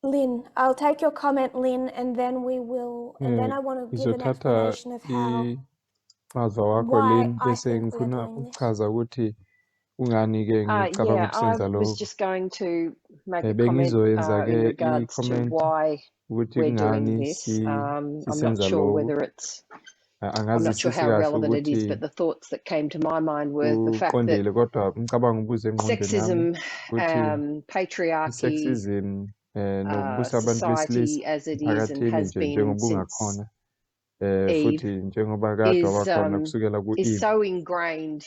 Lynn, I'll take your comment, Lynn, and then we will, and then I want to give an Ngizothatha explanation of how, imazwa wakho why Lynn I bese think we are ngifuna doing this. ukuchaza ukuthi ungani-ke ngicabanga Yeah, I ukusenza was lokho. just going to make a comment Bengizoyenza-ke in regards to i-comment why ukuthi we're doing kungani this. I'm not sisenza sure lokho. whether it's, I'm Angazi not sure how sisikahle relevant it is, ukuthi but the thoughts that came to my mind were the fact that uqondile kodwa ngicabanga ubuze engqondweni yami sexism, ukuthi patriarchy, i-sexism nokubusa abantu besilisa society as it is and emphakathini has nje been njengoba since ungakhona Eve futhi njengoba kade is wabakhona kusukela is ku-Eve so ingrained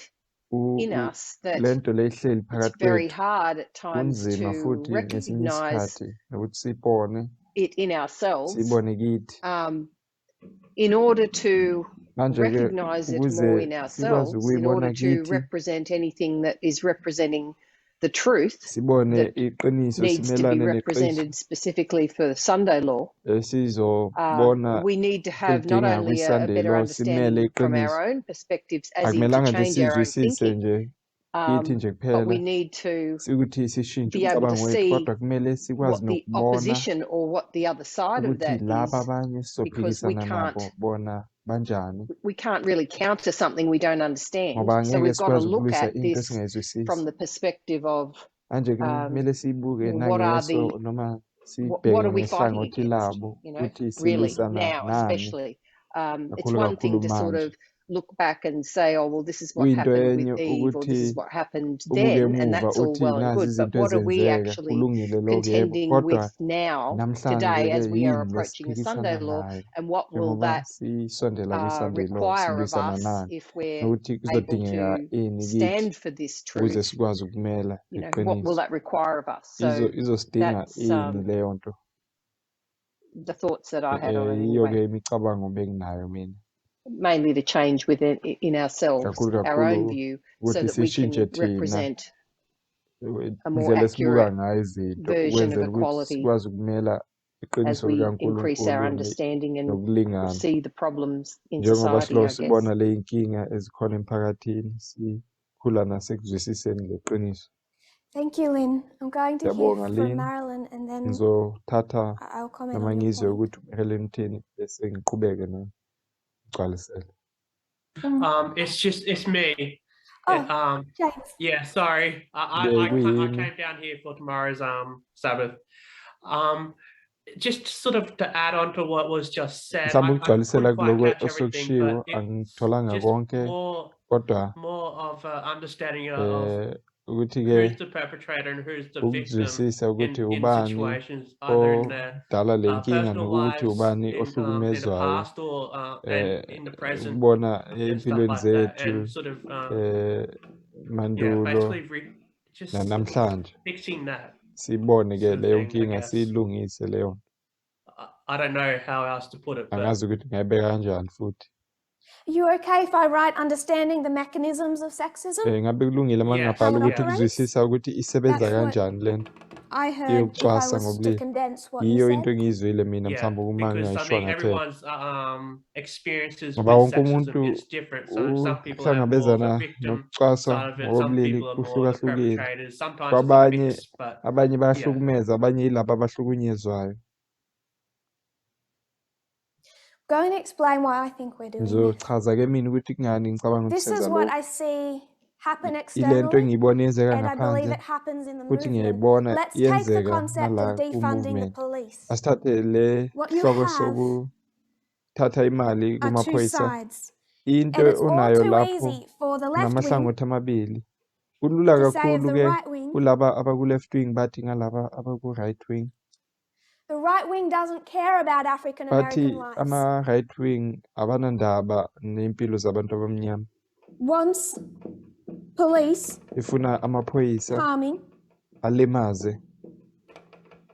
in us that lento lehleli it's phakathi very kwethu hard at times kunzima to futhi ngesinye recognize isikhathi ukuthi sibone it in ourselves sibone kithi in order to manje-ke recognize it ukuze more in sikwazi ourselves, in ukuyibona order to kithi represent anything that is representing the truth sibone that iqiniso needs to be simelane neqiniso represented specifically for Sunday law. Sizobona We need to have not elidingeka only a kwi-Sunday better law simele understanding from iqiniso our own perspectives, as in to akumelanga nje change our own sizwisise thinking, nje kithi nje but kuphela we need to sikuthi sishintshe be able to umcabango wethu see kodwa kumele sikwazi what the nokubona opposition or what the other side of ukuthi that laba is, abanye because we sizophikisana nabo can't bona banjani really counter something we don't understand. ngoba So angeke we've got to sikwazi look ukulwisa at into this esingayizwisisi from the perspective of manje kumele siyibuke what are nangeso noma what sibheke are we fighting ngehlangothi against, labo you know, ukuthi really silwisana now, nani especially. It's kakhulu one thing kakhulu to sort manje of look back and say, oh, well, this is what kuyinto happened enye with Eve, or this ukuthi is what happened ubuke then, and emuva that's all uthi well and nazi good. But izinto what are we ezenzeka actually kulungile lokho yebo contending kodwa with now, namhlanje today, ke as we are yini approaching a lesiphikisana Sunday law, ngayo and what will njengoba that sisondela kwi-Sunday law require of silwisana us nani if we're nokuthi able kuzodingeka to ini kithi stand for this ukuze truth? sikwazi ukumela You know, what will iqiniso that require of us? So izosidinga that's ini leyo nto the thoughts that I had on it yiyo-ke anyway. imicabango benginayo mina Mainly to change within in ourselves, kakhulu our own kakhulu view, so ukuthi that we sishintshe can thina represent a more indlela esibuka accurate ngayo izinto version of ukwenzela ukuthi equality sikwazi ukumela as iqiniso we increase our likaNkulunkulu understanding and nokulingana see the problems in njengoba society, siloku I guess. sibona le inkinga ezikhona emphakathini sikhula nasekuzwisiseni leqiniso. Thank you, Lynn. I'm going to hear Ngiyabonga from Lynn, Marilyn, and then ngizothatha I'll comment noma on your ngizwe point. ukuthi uMarilyn uthini bese ngiqhubeke nogcwalisela. It's me. James. Yeah, sorry. I came down here for tomorrow's Sabbath. Just sort of to add on to what was just said, I couldn't quite catch everything, but it's just more of understanding of who's the perpetrator and who's the victim in situations either in their personal lives, in the past, or and in the present, and stuff like that, and sort of basically just fixing that. Sibone ke leyo thing, nkinga siyilungise leyo. I don't know how else to put it. Angazi ukuthi ngayibeka kanjani futhi. You okay if I write understanding the mechanisms of sexism? Ngabe kulungile uma ngingabhala ukuthi ukuzwisisa ukuthi isebenza kanjani lento. I heard if I was to condense what you iyo said. into engiyizwile mina mhlawumbe uma ngingayishwanga everyone's experiences ngoba with wonke umuntu sexism is different. So some people have more of a victim side of it, some people are more the perpetrators. Sometimes it's a mix, but abanye bayahlukumeza, abanye yilabo abahlukunyezwayo. Going to explain why I think we're doing this. Ngizochaza ke mina ukuthi kungani ngicabanga This is what I see happen ilento externally, engiyibona yenzeka and I believe ngaphandle it happens in the futhi movement. ngiyayibona Let's take the yenzeka concept nala of defunding the ku-movement. police. Asithathe le What you hloko have sokuthatha imali are two kumaphoyisa. sides, Into and it's all onayo too lapho easy for the left wing namahlangothi amabili. Kulula to say of kakhulu the ke right wing. kulaba abaku left wing bathi ngalaba abaku right wing. The right wing doesn't care about African American Bathi lives. ama right wing abanandaba nempilo zabantu abamnyama. Once police Ifuna amaphoyisa harming alimaze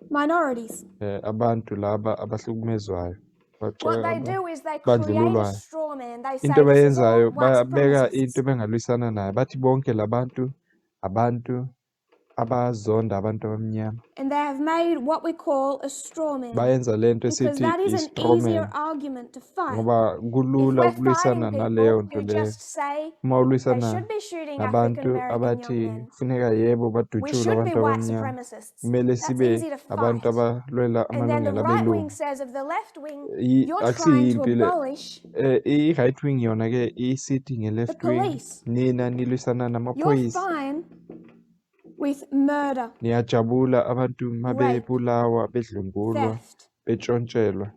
minorities. Abantu laba abahlukumezwayo. What they do is they create a straw man. They say into this is all bayenzayo white babeka supremacists. into bengalwisana nayo bathi bonke labantu abantu abazonda abantu abamnyama. And they have made what we call a straw man. Bayenza lento Because esithi that is an i-straw easier man. argument to fight. Ngoba If kulula we're ukulisana fighting naleyo people nto who leyo. just say Uma they ulisana should be shooting treating African nabantu American young abathi men. kufuneka yebo We badutshulwe should be abantu white abamnyama. supremacists. Kumele That's sibe easy to abantu fight. abalwela And then the amalungelo right wing abelungu. says of the left wing, you're trying to Akusiyimpi le. abolish I-right wing yona ke isithi the nge-left wing police. nina nilwisana You're namaphoyisa. fine with murder, Niyajabula abantu mabebulawa bedlwengulwa theft. betshontshelwa.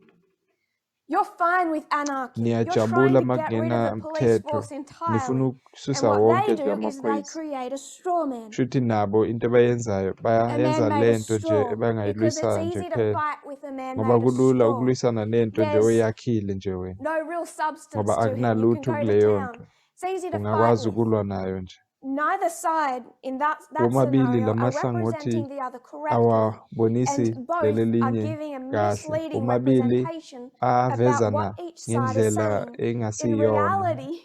You're fine with anarchy. You're Niyajabula trying to get rid of the police makungenamthetho. force Nifuna entirely. And ukususa what wonke they do is they amaphoyisa. create a straw man. Shuthi nabo into abayenzayo A bayenza man made of lento nje straw. Because it's ebangayilwisana nje easy to kuphela. fight with a man Ngoba made of kulula straw. ukulwisana nento nje There's oyakhile nje wena. no real substance Ngoba to him. You can akunalutho go to kuleyo town. nto. It's easy to fight Ungakwazi with. ukulwa nayo nje. Neither side in that Womabili scenario are lamahlangothi representing the other correctly. awabonisi And both leli are linye giving a kahle. misleading Womabili representation about avezana what each side is ngendlela saying. In engasiyona. reality,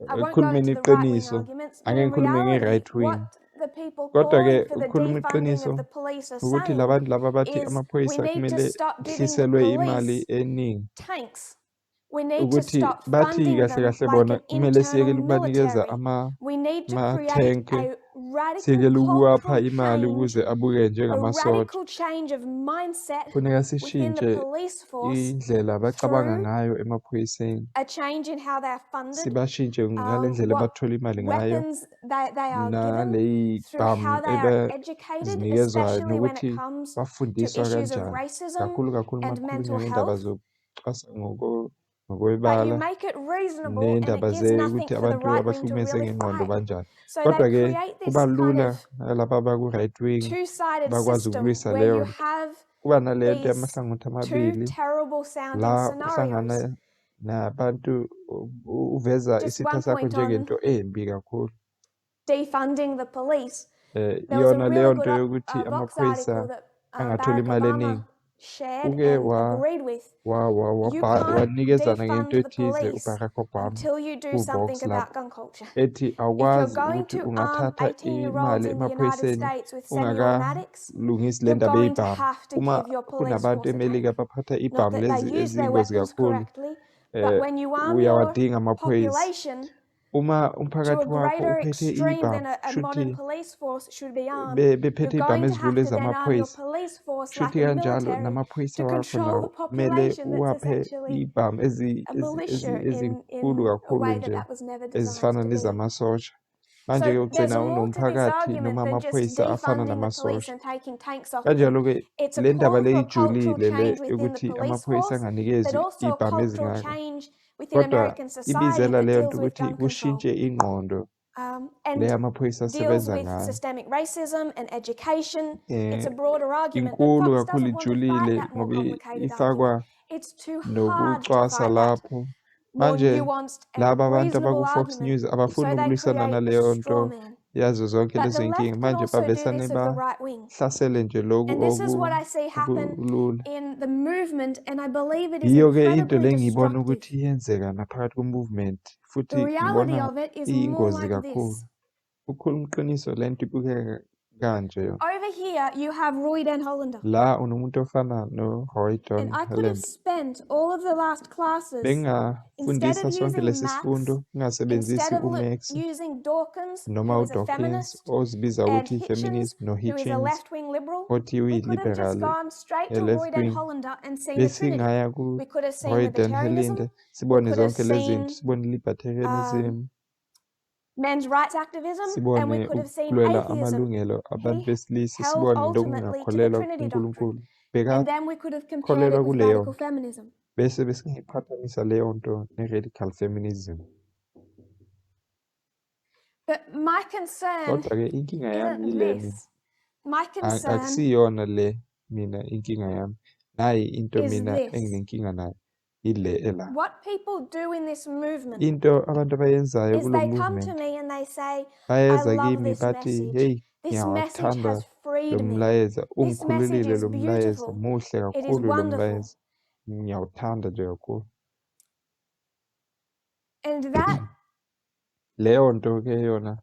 I won't go Khulumeni into the right-wing iqiniso. arguments, but Angeke in ngikhulume reality, nge-right wing. what the people Kodwa ke calling for the ukukhuluma defunding iqiniso of the police are ukuthi saying labantu laba bathi is we amaphoyisa need to kumele stop giving the hliselwe imali police eningi. tanks. We need to Ukuthi stop bathi funding kahle them kahle like bona an kumele siyekele internal ukubanikeza military. We need to create ama-tank, a radical siyekele ukuwapha cultural imali change, ukuze abuke a njengamasotsha. radical change of mindset Kufuneka within the sishintshe police force indlela abacabanga through ngayo emaphoyiseni. a change in how they're funded, Sibashintshe ngale ndlela what bathola imali ngayo weapons they are given, through naley'bhamu how they are educated, ebazinikezwayo especially when it nokuthi comes to bafundiswa issues of kanjani. racism Kakhulu kakhulu and mental makukhulunywa ngendaba health. zokucwasa But you ngokwebala make it reasonable and it nendaba gives nothing ukuthi for the abantu right wing to abahlukumeze really ngengqondo fight. banjani. So they Kodwa ke create this kuba kind lula of laba baku-right wing two-sided bakwazi system ukulwisa where leyo you nto. have Kuba nalento these yamahlangothi two amabili terrible sounding la scenarios. uhlangana nabantu uveza Just isitha one sakho point on njengento embi kakhulu. defunding the police. There was a Iyona leyo really nto good yokuthi Vox amaphoyisa article that angatholi Barack imali eningi. Obama shared Uke and agreed with. You can't wanikezana ngento defund the ethize police uBarack Obama until you do ku-Vox something about lapho gun culture. ethi If you're awukwazi going ukuthi to arm ungathatha 18-year-olds imali in the United emaphoyiseni States with semi-automatics, ungakalungisi le you're ndaba going to yey'bhamu. have to Uma give your police kunabantu force a emelika tank. baphatha Not ibhamu that lezi they use their eziyingozi weapons kakhulu, correctly, but when you arm your uyawadinga amaphoyisa. population Uma to umphakathi a wakho greater uphethe extreme ibhamu than a modern shuthi police force should be armed, you're bephethe ibhamu going to ezidlule have to then arm your zamaphoyisa. police force Shuthi like a kanjalo military namaphoyisa to wakho control nawo the kumele population that's uwaphe essentially ibhamu a militia ezinkulu in a kakhulu way nje that was never designed ezifana to be. nezamasosha. Manje-ke So there's ugcina more to this unomphakathi argument noma than just amaphoyisa afana defunding the police namasosha. and taking tanks off them. Kanjalo-ke It's a le ndaba call le for cultural ijulile le change within the yokuthi police amaphoyisa force, but anganikezwi also ibhamu cultural ezingaka. change within Kodwa American society ibizela that leyo deals nto with ukuthi gun control. kushintshe ingqondo And le amaphoyisa deals asebenza with ngayo. systemic racism and education. It's a broader argument, but Inkulu Vox kakhulu doesn't want to fight ijulile that more ngoba complicated ifakwa argument. It's too hard to nokucwasa fight that lapho. more Manje nuanced and laba abantu reasonable abaku-Fox argument, News abafuni so they ukulwisana create a naleyo straw nto man. yazo zonke But lezo the y'nkinga. left can Manje also do bavesane this of the right wing. bahlasele nje loku And this is what I see happen okulula. in the movement, and I believe it is Yiyo-ke into incredibly le ngiyibona destructive. ukuthi iyenzeka naphakathi kwe-movement The futhi reality ngibona of it is more iyingozi like kakhulu. this. Ukukhuluma iqiniso le nto ibukeka kanje yona. Over here, you have Roy Den Hollander. La unomuntu ofana no-Roy John And I could have Holland. spent all of the last classes, instead Bengafundisa of sonke using lesi maths, sifundo ngingasebenzisi instead of uMax using Dawkins, noma who is a uDawkins feminist, ozibiza and ukuthi Hitchens, i-feminism who is a no-Hitchens left-wing liberal, othi we could have just uyi-liberal gone straight to Roy e-left Den wing. Hollander and seen the Trinity. Besingaya We could have seen ku-Roy Den libertarianism, Helinde we sibone could have zonke lezi zinto, seen sibone libertarianism, men's rights activism, and we sibone could have seen ukulwela atheism. amalungelo abantu He besilisa, held sibone ultimately to the lokungakholelwa Trinity doctrine. kuNkulunkulu. And then we could have compared Bekakholelwa it with kuleyo radical nto feminism. bese besingayiqhathanisa leyo nto ne-radical feminism. But my concern Kodwa-ke inkinga yami isn't yilena, this. My concern akusiyona le mina inkinga yami. Nayi into is mina this. enginenkinga nayo ile ela. What people do in this movement Into abantu abayenzayo is kulo they come to movement me and they say, I bayeza love kimi this bathi, message. hey, This message ngiyawathanda has freed lo me. mlayeza, This message ungikhululile is lo mlayeza, beautiful. muhle It is kakhulu lo wonderful. mlayeza. Ngiyawuthanda nje kakhulu. And that Leyo nto ke yona,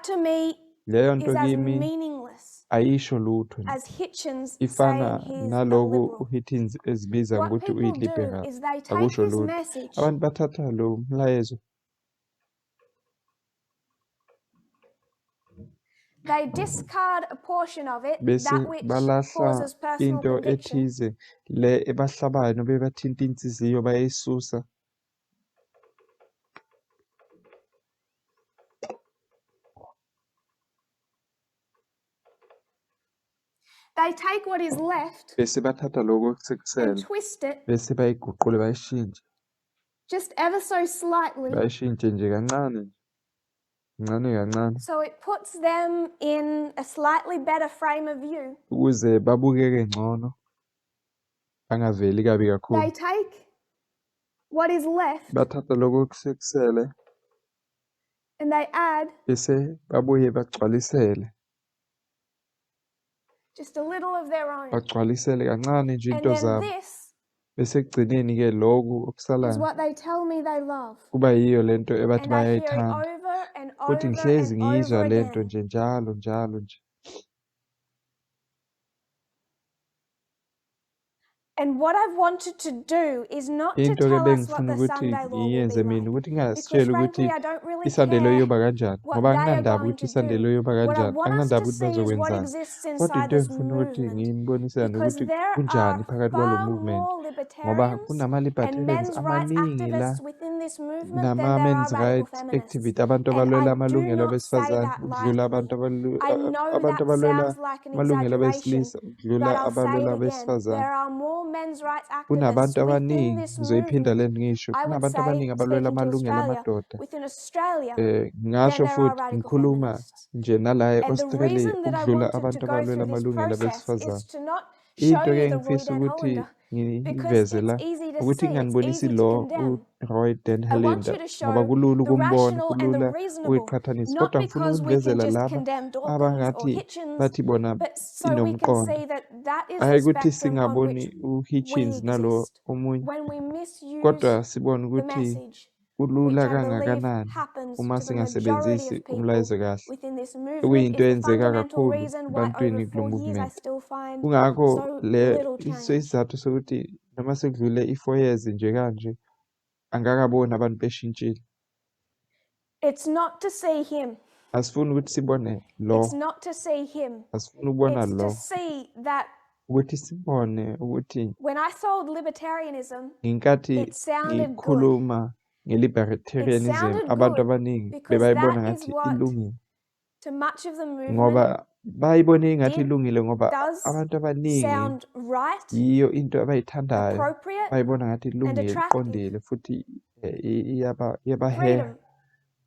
to me leyo is nto as kimi meaningless ayisho lutho nje. as Hitchens Ifana saying he's a naloku liberal. uHitchens ezibiza What ngokuthi people do uyi-liberal. is they take Akusho this lutho. message Abantu bathatha lo mlayezo they discard a portion of it, bese that which balahla causes personal into conviction, ethize le ebahlabayo nobe ebathinta inhliziyo bayayisusa. they take what is left Bese bathatha lokho and okusekusele twist it bese bayiguqule bayishintshe just ever so slightly, bayishintshe nje kancane kancane so it puts them in a slightly better frame of view. ukuze babukeke ngcono bangaveli kabi They kakhulu. take what is left Bathatha lokho okusekusele and they add bese babuye bagcwalisele just a little of their own. bagcwalisele kancane nje And into then zabo this bese ekugcineni ke lokhu is okusalayo what they tell me they love. kuba yiyo lento ebathi And I hear it bayayithanda over and futhi over ngihlezi and ngiyizwa over lento again. nje njalo nje. And what I've wanted to do is not to Into ke tell us what bengifuna the ukuthi Sunday law will ngiyenze be mina like. ukuthi Because ngingasitsheli ukuthi frankly, I don't really isandelo care iyoba kanjani what ngoba they are anginandaba going ukuthi to isandelo do. iyoba What I kanjani want us anginandaba to ukuthi see is what bazokwenzani exists kodwa inside into this engifuna ukuthi movement. nginibonisane Because ukuthi there kunjani are phakathi kwalo far movement more ngoba libertarians and kunama-libertarians men's rights amaningi la activists within this movement than there nama-men's are radical rights feminists. activist abantu And abalwela I do amalungelo not say abesifazane that ukudlula lightly. I know abantu that abalwela sounds like an amalungelo exaggeration, abesilisa ukudlula but I'll say abalwela it again. abesifazane. There are more men's rights Kunabantu activists within abaningi this ngizoyiphinda movement, le ngisho I would kunabantu say, abaningi abalwela speaking to amalungelo Australia, amadoda within Australia, than ngasho there are futhi radical ngikhuluma feminists. nje nala And the e-Australia reason that I ukudlula wanted to abantu go abalwela through this amalungelo process is abesifazane. to not show Into ke you the Roy engifisa Den ukuthi Hollander, because ngiveze it's la easy to ukuthi see, it's nginganibonisi easy to lo condemn. u-Roy Den I want Hollander you to ngoba show kulula the ukumbona rational and the kulula reasonable, ukuyiqhathanisa not kodwa ngifuna because we can ukunivezela just laba condemn Dawkins or abangathi Hitchens, bathi bona but so we can inomqondo see that that is hhayi the ukuthi spectrum on singaboni which we u-Hitchens nalo exist. omunye When we misuse kodwa sibone the ukuthi message, kulula which I believe kangakanani happens uma to the majority singasebenzisi of people umlayezo kahle within this movement, okuyinto is the eyenzeka fundamental kakhulu reason why over ebantwini kulo 4 years I movement. still find Kungakho so little change. isizathu sokuthi noma sekudlule i-4 years nje kanje angakaboni abantu beshintshile. It's not to see him. Asifuni ukuthi sibone It's lo, not to see him. asifuni ukubona It's to lo, see that ukuthi sibone ukuthi when I sold libertarianism, ngenkathi it sounded good. ngikhuluma It nge-libertarianism sounded abantu good abaningi because bebayibona that is ngathi what ilungile to much of the ngoba movement bayibone ngathi did, ilungile ngoba does abantu abaningi sound right, yiyo into abayithandayo appropriate, bayibona ngathi and ilungile attractive. iqondile futhi iyabaheha Freedom.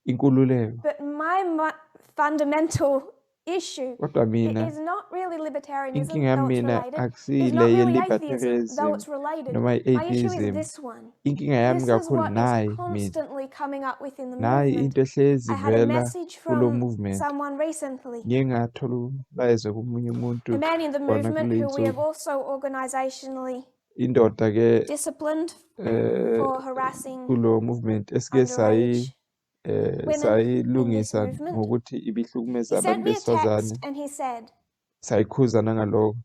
inkululeko. But my fundamental issue Kodwa mina is not really libertarianism, inkinga yami though it's mina related. It's akusile not really atheism, though ye-libertarianism it's related. noma My issue is i-atheism. this one. Inkinga yami This is kakhulu what is nayi mina, constantly coming up within the nayi movement. into ehlezi I had a vela message kulo from movement. someone recently, Ngike ngathola umlayezo komunye umuntu a man in the khona movement kule who we have insuku. also organizationally Indoda ke disciplined for harassing kulo movement esike underage women in this sayilungisa movement. ngokuthi He ibihlukumeza sent abantu me a besifazane text and he said, sayikhuza nangaloko.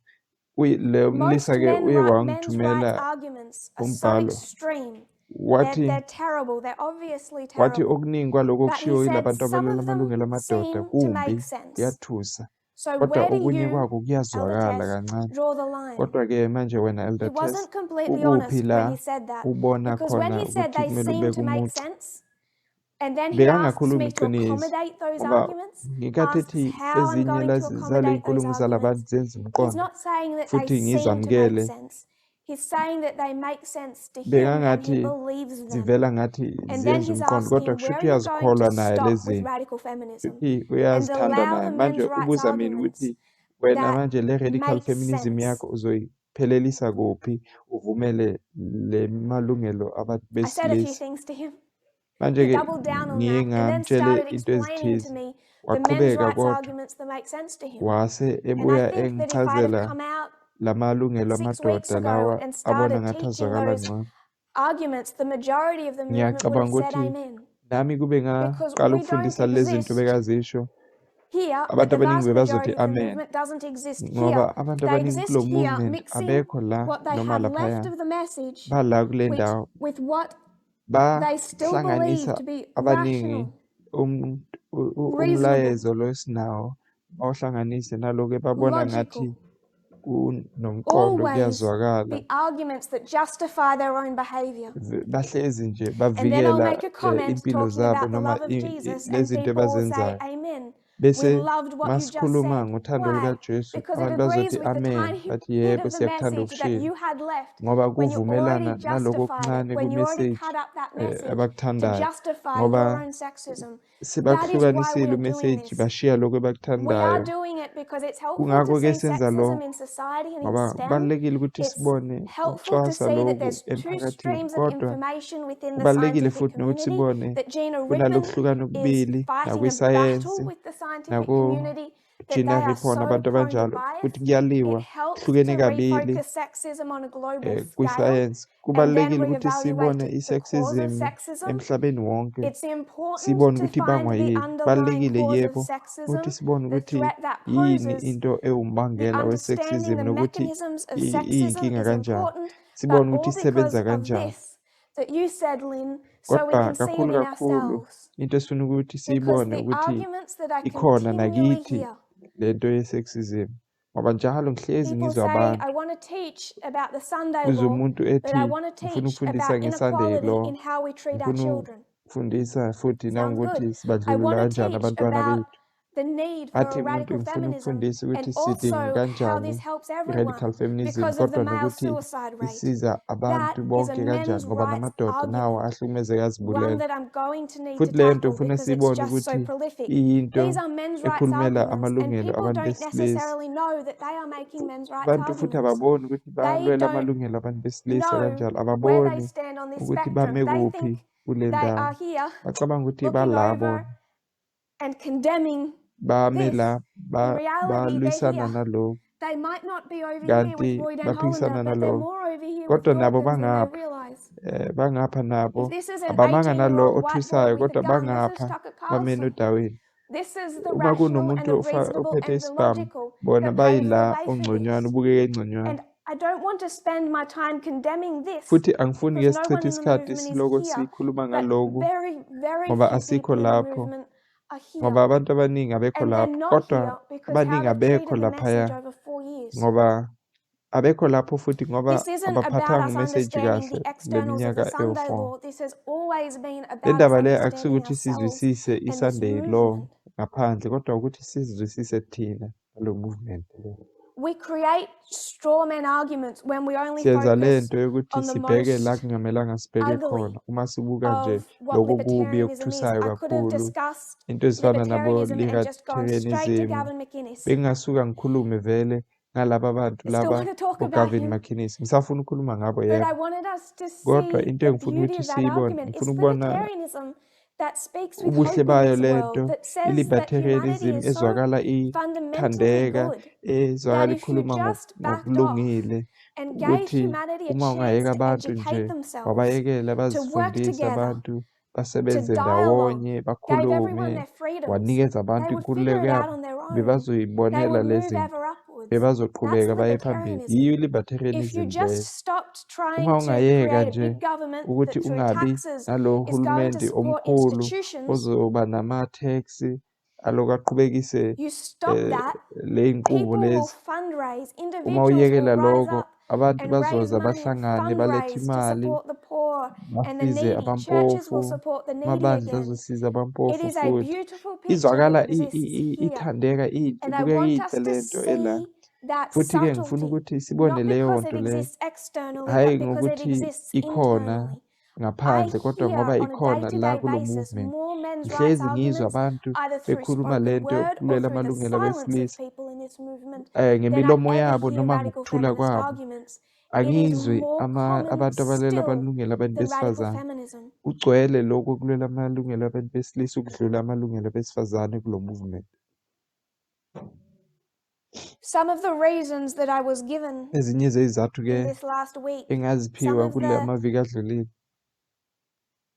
Le most mlisa ke uye men's rights wangithumela arguments are so umbhalo extreme. wathi They're terrible. They're obviously wathi terrible. okuningi kwaloko But he okushiwo said yilabantu some abalwela of them amalungelo amadoda seem to kumbi make sense. kuyathusa So kodwa where do okunye you, kwako Elder kuyazwakala Tess, kancane. draw the line? Kodwa ke manje wena He Elder Tess wasn't completely ukuphi honest when la he said that. ubona Because when khona he said ukuthi they kumele seem ubeke to make umuthi sense, and then he asks bekangakhulumi me to iqiniso accommodate those ngoba arguments, ngikathi asks ethi how I'm ezinye going to zale accommodate those nkulumo zalabantu arguments. zenza He's umqondo not saying that futhi they seem to make ngizamukele. sense. He's saying that they make sense to him and Bekangathi he believes them. zivela ngathi And then zenza he's umqondo kodwa asking, where kushuthi are you going uyazikholwa to naye stop with lezi radical feminism futhi and uyazithanda allow naye. the Manje men's rights ubuza mina arguments ukuthi wena that manje le radical make feminism sense? yakho uzoyiphelelisa kuphi uvumele le malungelo abantu I said a few besilisa. things to him. Manje He ke doubled down on ngiye that and then ngamtshele started into explaining to ezithize me the men's waqhubeka rights kodwa arguments that make sense to him. wase And I ebuya think that if I'd have engichazela come out la malungelo 6 weeks amadoda ago lawa and abona started ngathi teaching azwakala those ngcono. arguments, the majority of the movement would have Ngiyacabanga said ukuthi amen. nami kube Because ngaqala we don't ukufundisa lezi zinto exist bekazisho here, but abantu the abaningi vast bebazothi majority of the amen movement doesn't exist ngoba here. abantu They abaningi exist kulo here movement mixing abekho la what they noma have laphaya left of the message bala kule which, ndawo with what they still believe bahlanganisa to be abaningi rational, umlayezo reasonable, lo esinawo awuhlanganise naloko babona logical. ngathi kunomqondo Always kuyazwakala the arguments that justify their own behavior. bahlezi nje And then I'll bavikela make a comment impilo talking zabo about the noma love of Jesus, and lezinto people will say, abazenzayo Amen. We bese loved what you just masikhuluma said. ngothando Why? lukaJesu Because it abantu agrees bazothi with the amen tiny bathi bit yebo of the siyakuthanda message that ukushilo you had left ngoba when you kuvumelana already naloko justified okuncane it, when you already ku-message cut up that message to abakuthandayo justify ngoba your own sexism. That is why sebakuhlukanisile we're doing u-message this. bashiya lokho We are ebakuthandayo doing it because it's helpful kungakho to ke see senza sexism lokho in society and in ngoba STEM. kubalulekile ukuthi It's sibone helpful to ukucwasa see that lokhu there's two emphakathini streams of kodwa information within the kubalulekile scientific futhi nokuthi community, sibone that Gina Rippon kunalokuhlukana is okubili fighting a battle nakwisayensi with the scientific community, that they Gina are Rippon so abantu prone to abanjalo bias. futhi kuyaliwa It helps kuhlukene to kabili refocus sexism on a global scale kwisayensi and then kubalulekile ukuthi sibone reevaluate the cause of i-sexism sexism. emhlabeni wonke It's important sibone to ukuthi find ibangwa the yini underlying kubalulekile cause of yebo ukuthi sexism, sibone the ukuthi threat that yini poses. into The ewumbangela understanding we-sexism the nokuthi mechanisms of sexism iyinkinga is kanjani important, sibone but ukuthi all isebenza because of kanjani this that you said, Lynn, so we kodwa can see it kakhulu in kakhulu ourselves. into esifuna ukuthi Because siyibone the ukuthi arguments that I ikhona continually nakithi hear, lento ye-sexism ngoba njalo ngihlezi people ngizwa say, abantu I want to teach about the Sunday kuze law, umuntu but ethi I want to ngifuna teach ukufundisa about nge-Sunday inequality law in how we treat our ngifuna children. ukufundisa futhi Sounds nangokuthi good. I sibadlulula want to kanjani teach abantwana about bethu the need for bathi a umuntu radical ngifuna feminism, ukufundisa ukuthi and sidinga also how kanjani this helps i-radical everyone feminism because of the kodwa male nokuthi suicide rate. isiza That abantu is a bonke kanjani men's ngoba rights namadoda nawo argument, ahlukumezeka one azibulela that I'm going to need to futhi le nto tackle ngifuna because it's siyibone just so ukuthi prolific. iyinto These are men's rights ekhulumela arguments, and amalungelo people abantu don't besilisa necessarily know that they are making men's rights abantu futhi arguments. ababoni ukuthi They balwela don't amalungelo abantu besilisa know kanjalo where they ababoni stand on this ukuthi spectrum. bame They kuphi think kule they ndawo are here bacabanga ukuthi looking bala over bona and condemning bame this. la In reality, they're balwisana here. nalokhu They might not be over here kanti with Roy Dan baphikisana Hollander, but they're nalokho more over here with kodwa nabo Dawkins than they bangapha realize. bangapha nabo If this is an abamanga nalo 18-year-old white boy othusayo with a kodwa gun, this is bangapha Tucker bamene Carlson. odaweni This is the uma rational and kunomuntu the reasonable ophethe and the isibhamu logical bona that paved bayila the way for ongconywana this. ubukeke engconywana And I don't want to spend my time condemning this futhi angifuni because ke no sichithe one in the isikhathi movement is siloko here. sikhuluma But ngaloku very, very ngoba few asikho people in the lapho movement are ngoba here. abantu abaningi abekho And they're lapho not kodwa here because how abaningi they've abekho treated the laphaya message over 4 years. ngoba abekho lapho futhi ngoba This isn't about abaphathanga us umeseji understanding kahle the le externals of minyaka the Sunday ewu-4 law. This has always been le about us ndaba le understanding akusikuthi ourselves sizwisise and this i-Sunday law movement. ngaphandle kodwa ukuthi sizwisise thina ngalo movement le We create straw man arguments when we only siyenza le focus nto yokuthi on the sibheke la most kungamelanga sibheke ugly khona uma sibuka nje of what lokhu kubi libertarianism is. okuthusayo I could have kakhulu discussed into ezifana libertarianism and just gone straight to nabo-libertarianism Gavin McInnes. bengingasuka ngikhulume vele ngalaba bantu I still laba want to talk about uGavin him, McInnes ngisafuna ukukhuluma ngabo but yebo I wanted us to kodwa see into the engifuna beauty ukuthi of that siyibone argument. It's ngifuna ukubona libertarianism that speaks with ubuhle hope in bayo this le world, nto that says that i-libertarianism humanity is so ezwakala fundamentally ithandeka good ezwakala that if you ikhuluma just backed off ngokulungile and gave ukuthi humanity a uma chance ungayeka to abantu nje educate themselves, wabayekela to work bazifundise together, abantu to basebenze dialogue, ndawonye gave bakhulume everyone their freedoms, wanikeza abantu they would inkululeko figure it out yabo on their own. They bebazoyibonela would lezi move zinto ever upwards. That's bebazoqhubeka baye phambili libertarianism. yiyo If you i-libertarianism just leyo stopped trying uma to ungayeka create a nje big government ukuthi that through ungabi taxes nalo is going to hulumende support omkhulu institutions, ozoba nama-tax aloku aqhubekise you stop that, le y'nqubo people will lezi fundraise, uma individuals uyekela will rise lokho up abantu and raise bazoza money and bahlangane balethe fundraise to imali support the poor and the basize needy. Churches abampofu will support the needy amabandla again. azosiza It abampofu is a futhi beautiful picture izwakala that exists here. ithandeka inhle And I ibukeka want inhle us to le nto ela see that futhi-ke ngifuna subtlety, ukuthi sibone not leyo because it nto leyo exists externally, hhayi but because it ngokuthi exists ikhona internally. I ngaphandle kodwa ngoba hear on a ikhona la day-to-day kulo basis movement more men's rights ngihlezi ngizwa arguments abantu either through bekhuluma le spoken nto word or yokulwela through the amalungelo silence of abesilisa people in this movement than I ngemilomo ever yabo hear noma radical ngokuthula feminist kwabo arguments. It is angizwi more common abantu abalela still amalungelo abantu than radical besifazane feminism. ugcwele lokhu okulwela amalungelo abantu besilisa ukudlula amalungelo besifazane kulo movement Some of the reasons that I was given ezinye zezizathu-ke in this last week, some engaziphiwa of kule the amaviki adlulile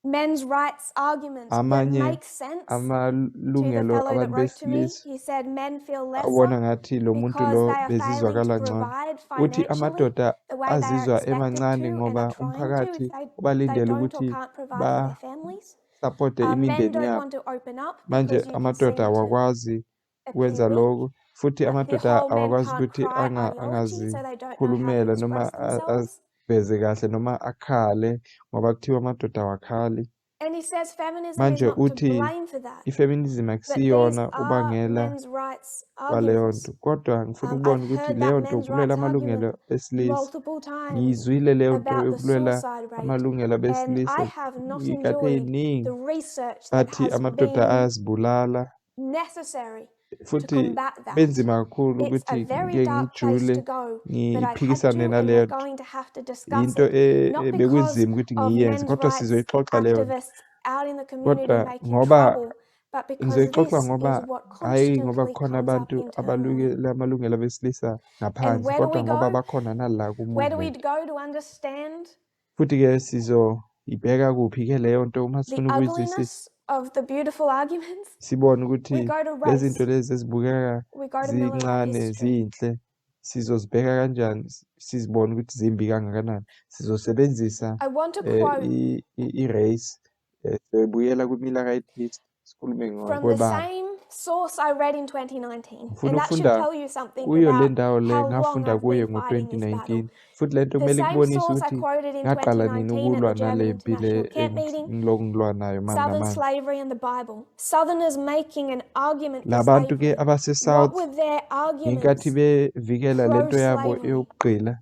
men's rights arguments that amanye make sense to the amalungelo fellow that abantu wrote to me. besilisa He said men feel abona lesser ngathi lo muntu because lo they are failing bezizwakala to ngcono provide uthi financially amadoda the way they are azizwa expected emancane to and ngoba are trying to umphakathi if they ubalindele don't or ukuthi can't provide for their families. basapote Men imindeni don't yabo want to open up manje because you could amadoda seem to awakwazi ukwenza appear weak. lokho futhi The amadoda whole men awakwazi can't ukuthi cry ideology, so they don't know how to angazikhulumela noma express themselves. aveze kahle noma akhale ngoba kuthiwa amadoda awakhali. And he says feminism is Manje not to uthi blame for that. ifeminism But these akusiyona are ubangela men's rights waleyo arguments. nto, kodwa ngifuna I've ukubona ukuthi heard leyo that nto men's kulwela rights amalungelo argument besilisa. multiple times Ngiyizwile leyo nto about the yokulwela suicide rate, amalungelo and I besilisa have not iy'khathi enjoyed ey'ningi the research that bathi has amadoda been ayazibulala necessary to futhi combat that. benzima kakhulu It's a ukuthi very ngike dark place ngijule to go, but I've had ngiphikisane to, and naleyo we're nto. going to have to discuss Into it, not because bekunzima ukuthi of ngiyenze men's kodwa rights sizoyixoxa leyo nto. activists out in the community Kodwa making ngoba trouble, but because ngizoyixoxa this ngoba is what hhayi ngoba constantly kukhona comes up abantu internally. abalukela amalungelo besilisa And ngaphansi where do kodwa we ngoba go? bakhona nala Where do we ku-movement. go to understand Futhi-ke sizoyibheka kuphi-ke leyo nto uma the sifuna ukuyizwisisa ugliness of the beautiful arguments? sibone We ukuthi go to lezi zinto race, lezi ezibukeka we go to Millerite zincane history. zinhle sizozibheka kanjani sizibone ukuthi zimbi kangakanani. Sizosebenzisa I want to quote i-race sibuyela kwi-Millerite history sikhulume from the ngokwebala. same source I read in 2019, Ngifuna and that should ukufunda tell you something kuyo le about ndawo le how long ngafunda I've kuyo been fighting this battle. ngo-2019 futhi le nto The kumele same ikubonise source I ukuthi quoted in ngaqala nini 2019 at ukulwa the German nale mpi le International Camp meeting, engilokhu ngilwa nayo manje Southern namanje. slavery and the Bible. Southerners making an argument for Labantu-ke slavery. What abase-South were their ngenkathi arguments bevikela le nto yabo pro-slavery? eyokugqila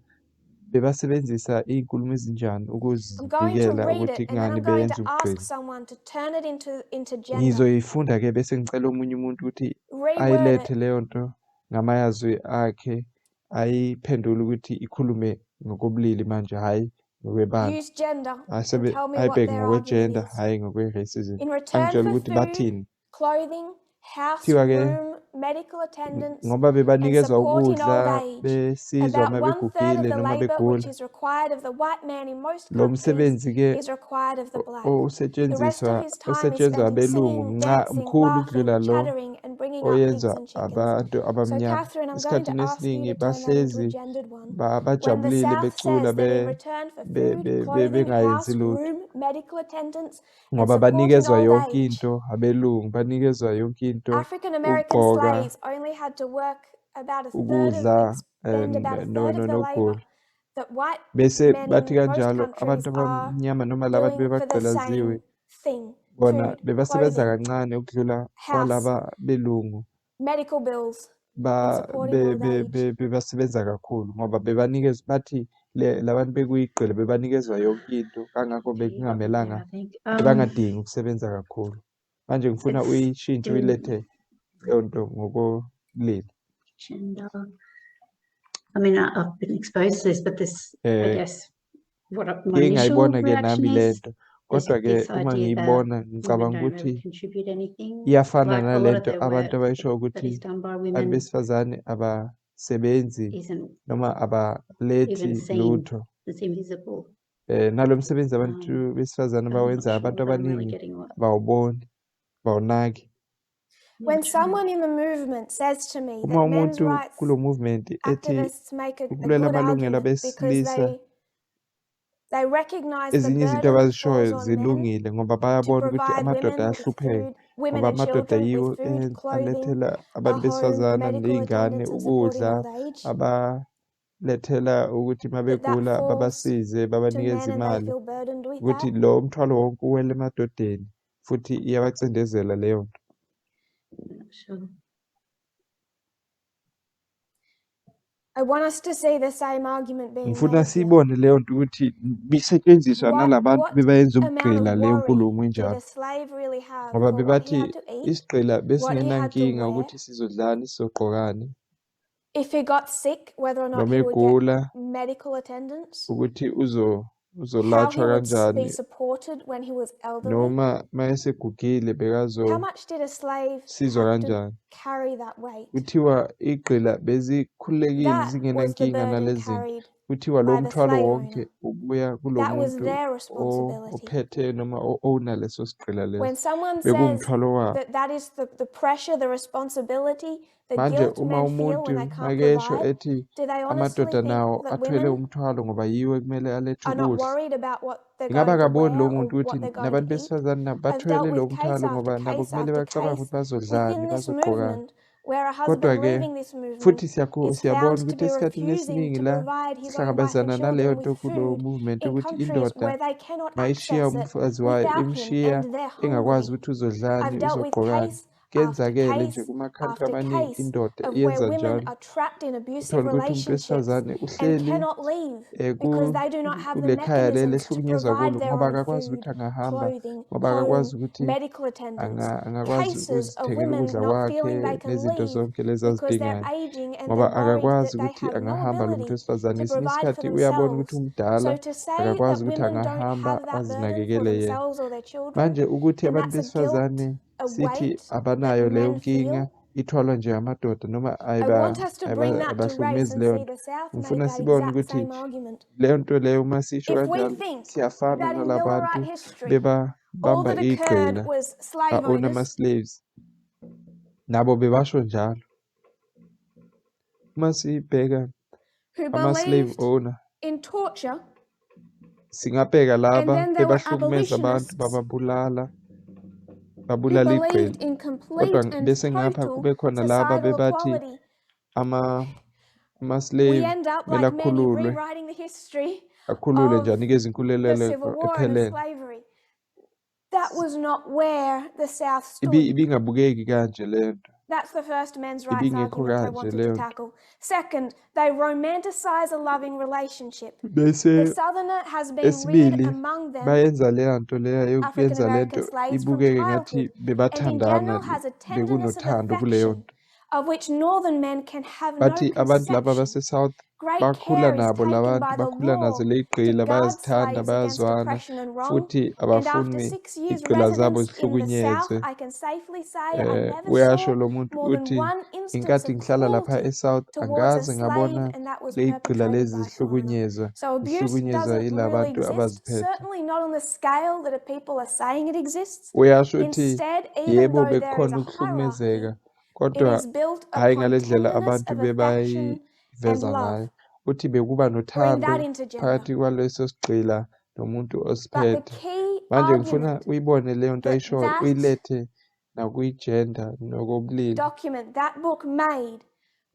bebasebenzisa iy'nkulumo ezinjani I'm going to ukuzivikela read ukuthi it, and then kungani I'm going beyenza to ask ukugqila. someone to turn it into gender. Ngizoyifunda-ke bese ngicela omunye umuntu ukuthi Reword ayilethe it. leyo nto ngamazwi akhe ayiphendule ukuthi ikhulume ngokobulili manje hhayi ngokwebala. Use gender and tell me what Ayibheke their ngokwe-gender argument is. hhayi ngokwe-racism. In return Angitshela for ukuthi food, bathini. clothing, house, Kuthiwa-ke room, medical attendance, ngoba and bebanikezwa supporting ukudla old age, besizwa about uma 1/3 of begugile the noma labor which begula. is required of the white man in most Lo countries msebenzi-ke is required of the black. The rest of osetshenziswa his time is osetshenzwa spent in abelungu singing, dancing, mkhulu ukudlula laughing, lo chattering, and bringing up pigs oyenzwa and chickens. abantu So, abamnyama. Catherine, I'm going Esikhathini to ask you esiningi to turn that into a bahlezi gendered one. When the bajabulile South becula says that in return for food, clothing, bengayenzi house, lutho room, medical attendance, and ngoba supporting banikezwa old yonke age, into abelungu banikezwa yonke into African American ukugqoka slaves only had to work about a third ukudla spend about a third of the labor nokugula. that white Bese men bathi in most kanjalo countries abantu are abamnyama noma laba doing for the bebagqilaziwe same thing. bona Food, bebasebenza clothing, kancane ukudlula house, kwalaba belungu medical bills, and supporting old age. bebasebenza kakhulu ngoba bebanikezwa bathi labantu bekuyigqila bebanikezwa yonke into kangakho bekungamelanga bebangadingi ukusebenza kakhulu. Manje ngifuna uyishintshe uyilethe leyo nto ngokobulili. Gender. I mean, I've been exposed to this, but this, I guess, what my initial ngayibona-ke reaction nami le is nto this kodwa-ke uma idea that ngiyibona women ngicabanga don't ukuthi really contribute anything. iyafana Like a nale lot of nto their abantu work abayisho that ukuthi is done by abantu women besifazane abasebenzi isn't noma abalethi even seen. lutho. It's invisible. Nalo msebenzi abantu besifazane I'm not bawenza sure abantu that I'm really abaningi getting what. bawuboni bawunaki. When someone in the movement says to me Uma that men's umuntu rights kulo movement ethi activists make a ukulwela good amalungelo argument because abesilisa they recognize the ezinye izinto burden that falls abazishoyo on men zilungile ngoba to bayabona ukuthi provide amadoda women with ayahlupheka food, women ngoba and amadoda children yiwo with food, clothing, alethela a abantu home, besifazane medical ney'ngane attendance, and supporting ukudla, old age. abalethela ukuthi uma That begula falls babasize to babanikeze men and they imali feel burdened with ukuthi that. lo mthwalo wonke uwela emadodeni futhi iyabacindezela leyo nto. I'm not sure. I want us to see the same argument being Ngifuna made here. siyibone leyo nto ukuthi bisetshenziswa nalabantu What bebayenza amount ukugqila of leyo worry nkulumo did enjalo a slave really have ngoba for what he bebathi had to eat, isigqila what he had to besingenankinga wear, ukuthi sizodlani sizogqokani if he got sick, whether or not noma he would egula get medical attendance, ukuthi how uzolatshwa he would be kanjani supported when he was elderly. noma mayesegugile How much did a slave bekazosizwa have to kanjani. carry that weight? Kuthiwa igqila bezikhululekile That was the zingenankinga burden nalezi zinto. carried Kuthiwa lo by the mthwalo slave wonke owner. ubuya kulo That was muntu their responsibility. ophethe noma owner leso sigqila When leso someone says bekuwumthwalo wabo. that that is the pressure, the responsibility, the Manje guilt uma men feel when umuntu they can't makesho provide, ethi do they honestly amadoda think nawo that athwele women umthwalo ngoba yiwe kumele alethe are not ukudla. worried about what they're Ingaba going to akaboni wear lo or muntu ukuthi what they're going nabantu to eat? besifazane nabo I've dealt bathwele lo with case mthwalo after ngoba nabo case kumele after bacabange case ukuthi bazodlani within this bazogqokani. movement where a Kodwa husband ke leaving this movement futhi is siyabona found to ukuthi be esikhathini refusing esiningi to la provide his own wife and sihlangabezana naleyo children nto with kulo food movement in ukuthi countries indoda where they cannot mayishiya access it umfazi wayo without him imshiya and they're engakwazi hungry. ukuthi uzodlani I've dealt with uzoqokani. case after Kuyenzakele nje case kuma-country after amaningi case indoda of where iyenza women njalo. are trapped in abusive Uthole ukuthi umuntu relationships wesifazane and uhleli cannot leave because they do not have the kule khaya leli mechanisms to ehlukunyezwa provide kulo their ngoba own akakwazi food, ukuthi angahamba, clothing, ngoba home, akakwazi ukuthi medical attendance. angakwazi Cases of ukuzithengela women ukudla not feeling kwakhe they can nezinto leave zonke lezi because they're azidingayo, aging and ngoba they're worried akakwazi that they ukuthi have no angahamba lo muntu ability wesifazane. to Ngesinye provide for isikhathi uyabona ukuthi themselves. umdala So to say akakwazi that ukuthi women don't angahamba have that burden for azinakekele yena. themselves or their children, Manje ukuthi then abantu that's a guilt, besifazane a sithi weight abanayo that leyo men nkinga, feel. ithwalwa nje amadoda noma I want us to bring that to race abahlukumezi and leyo see nto. the South make Ngifuna that sibone exact ukuthi same argument. leyo nto leyo uma sisho If we kanjalo think siyafana that in nalabantu Millerite history, all bebabamba that occurred igqila was slave ba-own owners ama-slaves, nabo bebasho njalo. Uma sibheka who ama-slave believed owner, in torture, singabheka and laba then there were bebahlukumeza abantu, abolitionists babulala who igqila. believed in Kodwa complete and bese ngapha total kube khona laba societal bebathi equality. We ama-slave end up, kumele like many, akhululwe, rewriting the history akhululwe nje of anikeze the inkululeko Civil War and of ephelele. slavery. That was not where the South stood. Ibingabukeki kanje leyo nto, That's the first men's rights ibingekho argument I kanje wanted leyo to nto. tackle. Second, they romanticize a loving relationship. The Bese Southerner has been reared esibili among them bayenza leyo nto leyo African yokuyenza le American nto slaves from ibukeke ngathi childhood, and in bebathandana, general has a tenderness of bekunothando kuleyo affection nto. of which northern men can have no Bathi abantu laba conception. base-South Great bakhula care is nabo taken labantu, by the bakhula nazo law le to gqila, guard bayazithanda, slaves against bayazwana, oppression and wrong. futhi And after abafuni 6 years igqila zabo residence in the South, zihlukunyezwe. I can safely say I never Uyasho saw lo muntu more than ukuthi one instance inkathi of ngihlala lapha cruelty e-South towards a angaze slave, ngabona and that was le igqila perpetrated lezi by foreigner. zihlukunyezwa, So abuse zihlukunyezwa doesn't yila really bantu exist, abaziphethe. certainly not on the scale that people are saying it exists. Uyasho ukuthi Instead, even yebo though there is bekhona a ukuhlukumezeka, hierarchy, it kodwa is built hhayi upon ngale ndlela tenderness abantu of affection and bebayiveza love. ngayo. Uthi bekuba Bring nothando that into gender. phakathi kwaleso sigqila nomuntu But the osiphethe. key Manje ngifuna argument uyibone leyo nto that ayishoyo, that uyilethe nakwi-gender nokobulili. document, that book made,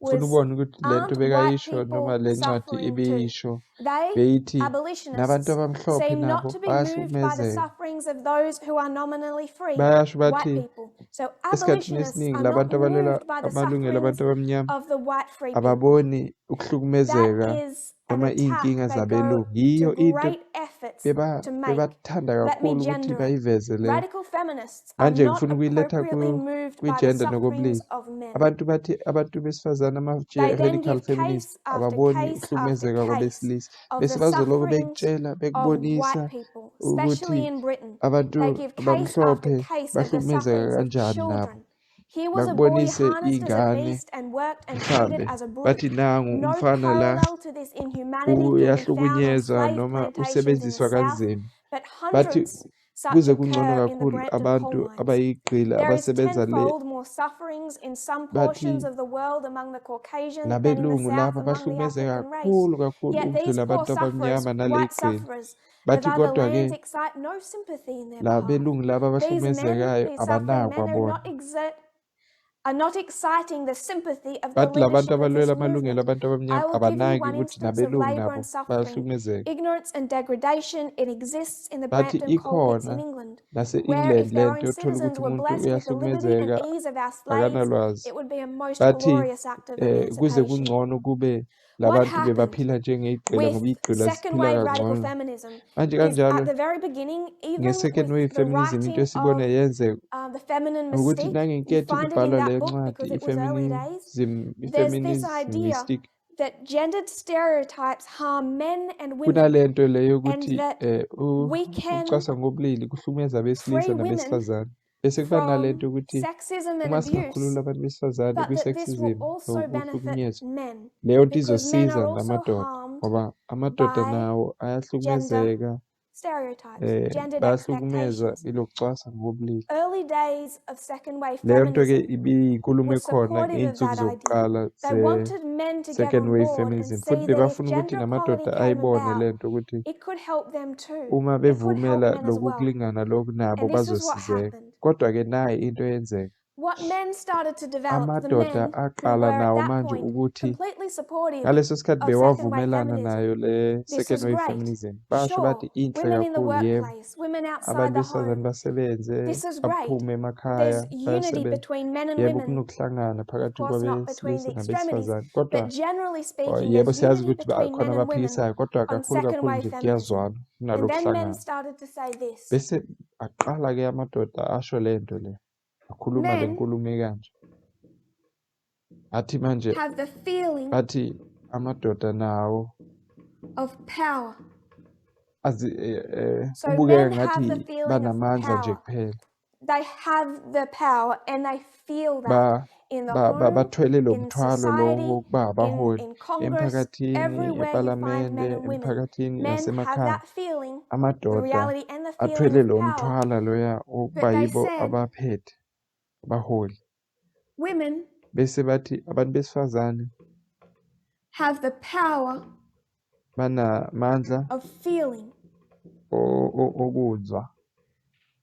Ngifuna was ubone ukuthi le nto aren't white bekayisho noma people le ncwadi suffering too? ebeyisho, They, beyithi nabantu abolitionists, abamhlophe seem nabo not to be moved by the bayahlukumezeka. sufferings of those who are nominally free, Bayasho white bathi people. So esikhathini abolitionists esiningi are not labantu abalwela moved by the amalungelo sufferings abantu abamnyama of the white free people. ababoni That ukuhlukumezeka is an noma attack iy'nkinga they go zabelungu. to Yiyo into great efforts to make. bebathanda Let me kakhulu ukuthi gender it. bayiveze leyo. Radical feminists are Manje not ngifuna ukuyiletha appropriately moved by the kwi-gender sufferings nokobulili. of men. Abantu bathi abantu besifazane They then radical give feminists case after ababoni case after ukuhlukumezeka case kwabesilisa, of bese the bazoloko sufferings bekutshela of bekubonisa white people, especially ukuthi in Britain. abantu They give case after abamhlophe case of the bahlukumezeka sufferings of kanjani nabo. children. Here was a boy Bakubonise harnessed as a iy'ngane beast and worked and treated mhlambe as a bathi brute. nangu No umfana la parallel to this inhumanity can be found on uyahlukunyezwa slave noma plantations in the usebenziswa South, kanzima. but Bathi hundreds such kuze kungcono occur in the kakhulu Brampton coal abantu mines. abayigqila There is abasebenza le. tenfold more sufferings in some portions Bathi of the world among the Caucasians than in the nabelungu South laba among the bahlukumezeka African race. kakhulu kakhulu Yet these ukudlula poor abantu sufferers, abamnyama nale white gqila. sufferers, of Bathi other kodwa ke lands excite no sympathy in their la behalf. belungu laba These men, abahlukumezekayo these suffering abanakwa men, bona. are not exciting the sympathy of the Bathi labantu leadership of this abalwela amalungelo movement. abantu I abamnyama will give you abanaki one ukuthi instance of nabelungu labour nabo and suffering, bayahlukumezeka. ignorance and degradation. It exists in the Bathi Brampton coal pits in ikhona England, where nase-England if le their nto own yothola citizens ukuthi were umuntu blessed with the liberty and uyahlukumezeka ease of our slaves, akanalwazi. it would be a most Bathi glorious act of kuze emancipation. kungcono kube What labantu happened bebaphila njengey'gqila ngoba with iy'gqila second ziphila wave radical kangcono. feminism Manje is kanjalo at the very beginning, even nge-second with wave the feminism into writing esibona of yenzeka the feminine ukuthi mystique, you nangenkethi find it in kubhalwa le that book ncwadi because it was early days. There's this i-feminism idea mystic, that gendered stereotypes harm men and women, kunale nto leyo and yokuthi that we can ukucwasa ngobulili kuhlukumeza abesilisa free women nabesifazane. Bese kuba nale nto from ukuthi sexism and uma abuse, singakhulula abantu besifazane but that this will kwi-sexism also benefit nokuhlukunyezwa, men, leyo nto because men izosiza are also namadoda harmed ngoba amadoda by nawo gender ayahlukumezeka, stereotypes, gendered bayahlukumezwa expectations. ilokucwasa ngobulili. Early days of second wave Leyo nto ke feminism ibiyinkulumo were ekhona supportive of ngey'nsuku that idea. zokuqala They wanted men to get ze-second on wave board and feminism, see futhi that if bebafuna ukuthi gender equality namadoda came ayibone about, le nto ukuthi it could help them too. uma It could help bevumela men as lokhu well. kulingana lokhu nabo And this is what bazosizeka. happened. Kodwa-ke nayi into eyenzeka. what men started to develop, the amadoda men who aqala were at nawo that manje point ukuthi completely supportive ngaleso sikhathi of second wave bewavumelana nayo feminism. le This second is wave great. feminism basho Sure, bathi inhle women in the kakhulu yebo workplace, women outside abantu the besifazane home. basebenze This is great. baphume emakhaya There's unity bayasebenza between men and yebo women. kunokuhlangana Of phakathi course, not between kwabesilisa the extremities, nabesifazane kodwa but generally speaking, yebo there's siyazi unity ukuthi between khona men and women abaphikisayo kodwa on kakhulu second kakhulu wave nje feminism. kuyazwana And then men kunalokuhlangana started to say this. bese aqala-ke amadoda asho lento le akhuluma le Men nkulumo ekanje athi manje have the feeling bathi amadoda nawo of power. So kubukeka men have the ngathi feeling of banamandla nje power. kuphela They have the power and they feel that in the home, bathwele lo in mthwalo lo society, wokuba abaholi in Congress, emphakathini everywhere you find epalamende men and women. emphakathini Men have nasemakhaya that feeling, the amadoda reality and the feeling athwele of lo power. mthwalo loya wokuba But they yibo said abaphethe abaholi women bese bathi abantu besifazane have the power banamandla of feeling. okuzwa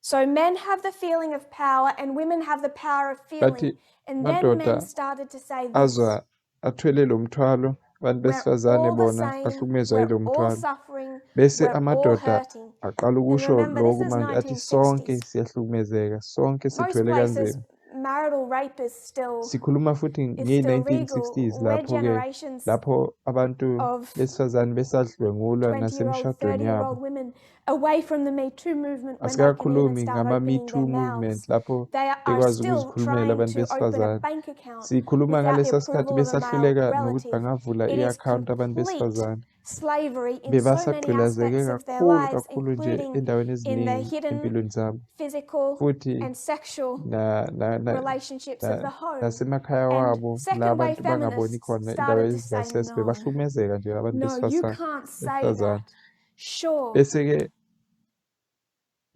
So men have the feeling of power and women have the power of feeling. bathi And then men madoda started to say this. azwa athwele lo mthwalo abantu We're besifazane all the bona same, bahlukumezwa we're yilo all mthwalo suffering, bese we're all amadoda hurting. aqala And ukusho remember, lokhu this is manje athi sonke 1960s. siyahlukumezeka sonke Most sithwele places, kanzima marital rape is still sikhuluma futhi legal. nge-1960s We're lapho-ke generations lapho abantu of besifazane besadlwengulwa 20-year-old, nasemshadweni yabo 30-year-old women away from the Me Too movement when they can even asikakhulumi start ngama-Me opening Too their movement mouths. lapho They are bekwazi still ukuzikhulumela trying abantu to open a besifazane bank account sikhuluma without the ngalesa sikhathi approval of a male besahluleka nokuthi relative. bangavula It is i-akhawunti abantu complete besifazane slavery in so many bebasagqilazeke aspects of their kakhulu lives, kakhulu nje including endaweni in the eziningi hidden empilweni zabo physical futhi and sexual relationships of the home. nasemakhaya And wabo la second wave abantu bangaboni feminists khona started indawo to say, ezingasese no, bebahlukumezeka nje abantu no, you besifazane can't say besifazane that. Sure, bese-ke gender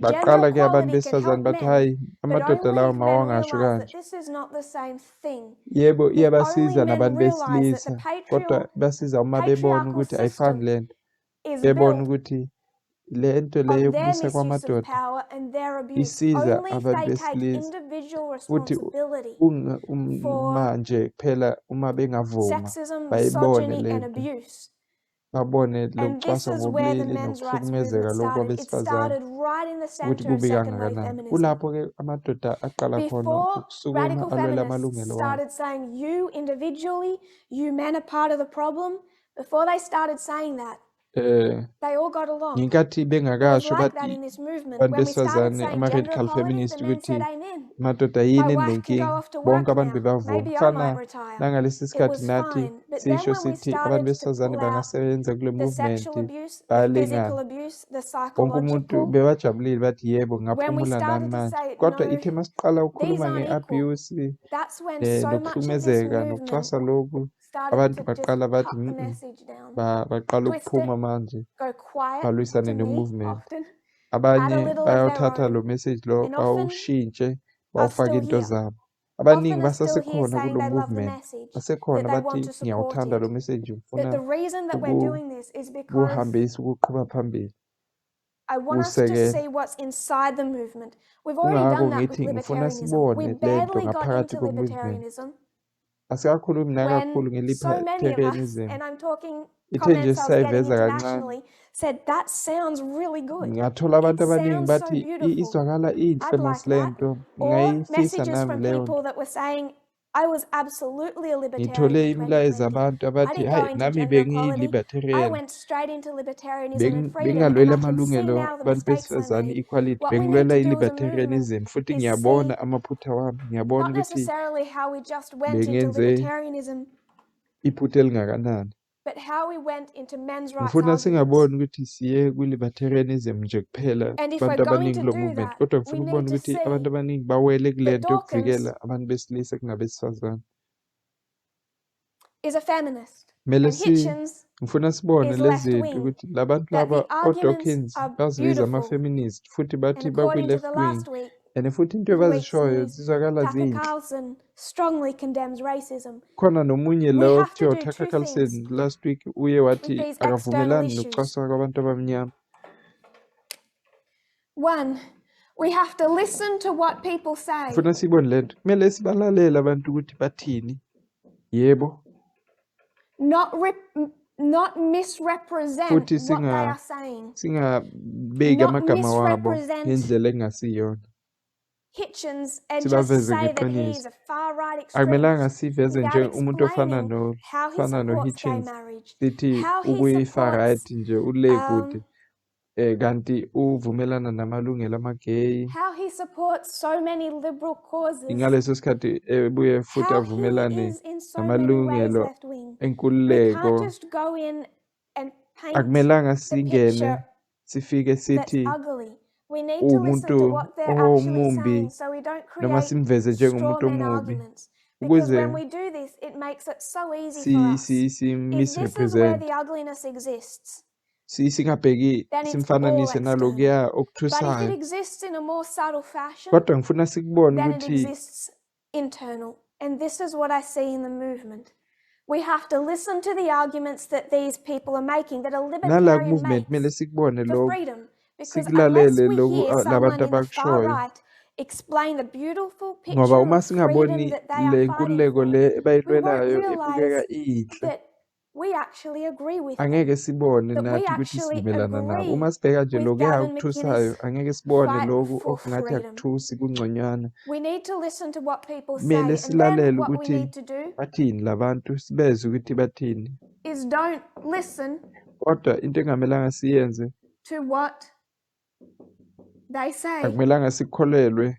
baqala-ke abantu equality can besifazane help bathi men, hayi but amadoda only lawo if men mawangasho realize that kanje this is not the same thing. yebo If only iyabasiza men nabantu realize that the besilisa kodwa basiza uma bebona patriarchal ukuthi ayifani system lento is bebona built ukuthi lento le on their yokubusa misuse of kwamadoda power and their abuse. isiza Only if abantu they take besilisa individual futhi responsibility for manje kuphela uma bengavuma sexism, bayibone misogyny, and lento abuse. babone And this lokucwaswa is where the ngobulili men's rights nokuhlukumezeka movement lokhu started. It kwabesifazane started right in the ukuthi center of kubi second wave kangakanani feminism. kulapho-ke amadoda aqala khona Before, ukusukuma radical alwela feminists amalungelo wabo started saying, you individually, you men are part of the problem. Before they started saying that, they all got along. ngenkathi It was bengakasho like that bathi in this movement. abantu When we started besifazane saying gender ama-radical equality, feminist the men ukuthi said amen. madoda My yini wife can go ninenkinga off to bonke work abantu now. bebavuma Maybe I kufana might retire. nangalesi It sikhathi was nathi fine. But then sisho when we sithi abantu started to besifazane pull out bangasebenza kule the movement sexual abuse, the bayalingana physical abuse, the wonke umuntu psychological, bebajabulile bathi yebo when we ngaphumula nami started to manje say, kodwa no, ithe masiqala these ukukhuluma aren't equal, nge-abuse that's when so much of this nokuhlukumezeka movement nokucwasa lokhu started abantu to just baqala bathi cut the message down, baqala twist it, ukuphuma manje go quiet balwisane to me ne-movement often, add a abanye little of their bayawuthatha lo own, message lo and often bawushintshe are bawufake still into here. zabo Often abaningi are still here basasekhona saying kulo they love the movement message, that basekhona they want bathi to support ngiyawuthanda lo it. message But ngifuna the reason that we're doing this is because ukuhambisa ukuqhuba phambili I want us to ukusekela see what's inside the movement. We've already kungako done that with ngithi ngifuna libertarianism. We sibone lento barely got ngaphakathi into ko-movement libertarianism asikakhulumi nakakhulu when so many of us, nge-libertarianism and I'm talking ithe nje comments I was getting sisayiveza kancane internationally, said that sounds really good. ngathola abantu It abaningi sounds so bathi beautiful. izwakala inhle I'd like masilento that. Or ngingayifisa messages nami from leyo people nto that were saying, I was absolutely a libertarian ngithole in imilayezo 2020. abantu I abathi didn't go hayi into nami gender equality. I bengiyi-libertarian went straight into libertarianism and freedom. bengalwela And I can see amalungelo now the abantu mistakes I besifazane made. equality What we need bengilwela to do as a movement i-libertarianism futhi is ngiyabona see amaphutha wami ngiyabona not ukuthi necessarily how we just went into bengenze libertarianism, iphutha elingakanani but how we went into men's rights ngifuna arguments. singaboni ukuthi siye kwi-libertarianism nje kuphela And if we're abantu going abaningi to kulo do movement that, kodwa we ngifuna need ukubona to ukuthi abantu see abaningi bawele kule that nto Dawkins yokuvikela abantu besilisa kunabesifazane is a feminist kumele and Hitchens ngifuna sibone is lezi left zinto wing, ukuthi labantu that laba the arguments o-Dawkins are bazibiza beautiful. ama-feminist futhi And bathi according to bakwi-left the wing last week, and futhi into 2 weeks abazishoyo news, zizwakala Tucker zinhle Carlson strongly condemns racism. khona nomunye We lo have to okuthiwa do uTucker two Carlson things last week uye with wathi these external akavumelani issues. nokucwaswa kwabantu abamnyama One, We have to listen to what people say, Ufuna sibone lento. Kumele sibalalele abantu ukuthi bathini. Yebo. not misrepresent Futhi what they are saying. singabeki Not amagama wabo misrepresent ngendlela engasiyona. Hitchens and just Sibaveze say that he ngeqiniso. is a far-right Akumelanga extremist siveze without nje umuntu ofana explaining how he ofana supports gay Hitchens marriage, sithi how he ukuyifar supports right nje ule kude kanti uvumelana namalungelo amagay how he supports so many liberal causes, ingaleso sikhathi ebuye futhi how he avumelane is in so many ways namalungelo left wing. We enkululeko. can't just go in and paint Akumelanga the singene picture sifike that's sithi ugly. We need to listen to umuntu what they're actually saying omumbi so we don't noma create simveze straw njengomuntu man omubi arguments. Because when ukuze we do this, it makes it so easy for us. si If this is where misrepresent the ugliness exists, singabheki then it's all simfananise external. nalokuya But if it okuthusayo. exists in a more subtle fashion, Kodwa ngifuna sikubone then it ukuthi exists internal. And this is what I see in the movement. We have to listen to the arguments that these people are making, that a nala libertarian movement kumele makes sikubone for lokhu freedom. Because unless sikulalele we lokhu hear someone labantu in the far abakushoyo right explain the beautiful ngoba picture uma of freedom singaboni that they le are fighting nkululeko for, le we won't ebayilwelayo ibukeka realize inhle that we actually agree with them. angeke sibone That we nathi ukuthi actually sivumelana nabo agree uma sibheka nje with lokuya Gavin okuthusayo McInnes' angeke sibone fight lokhu for okungathi freedom. akuthusi kungconywana. We need to listen to what people say, Kumele and silalele then what we ukuthi need to do bathini labantu sibeze ukuthi bathini. is don't listen Kodwa into engamelanga siyenze to what they say. akumelanga sikholelwe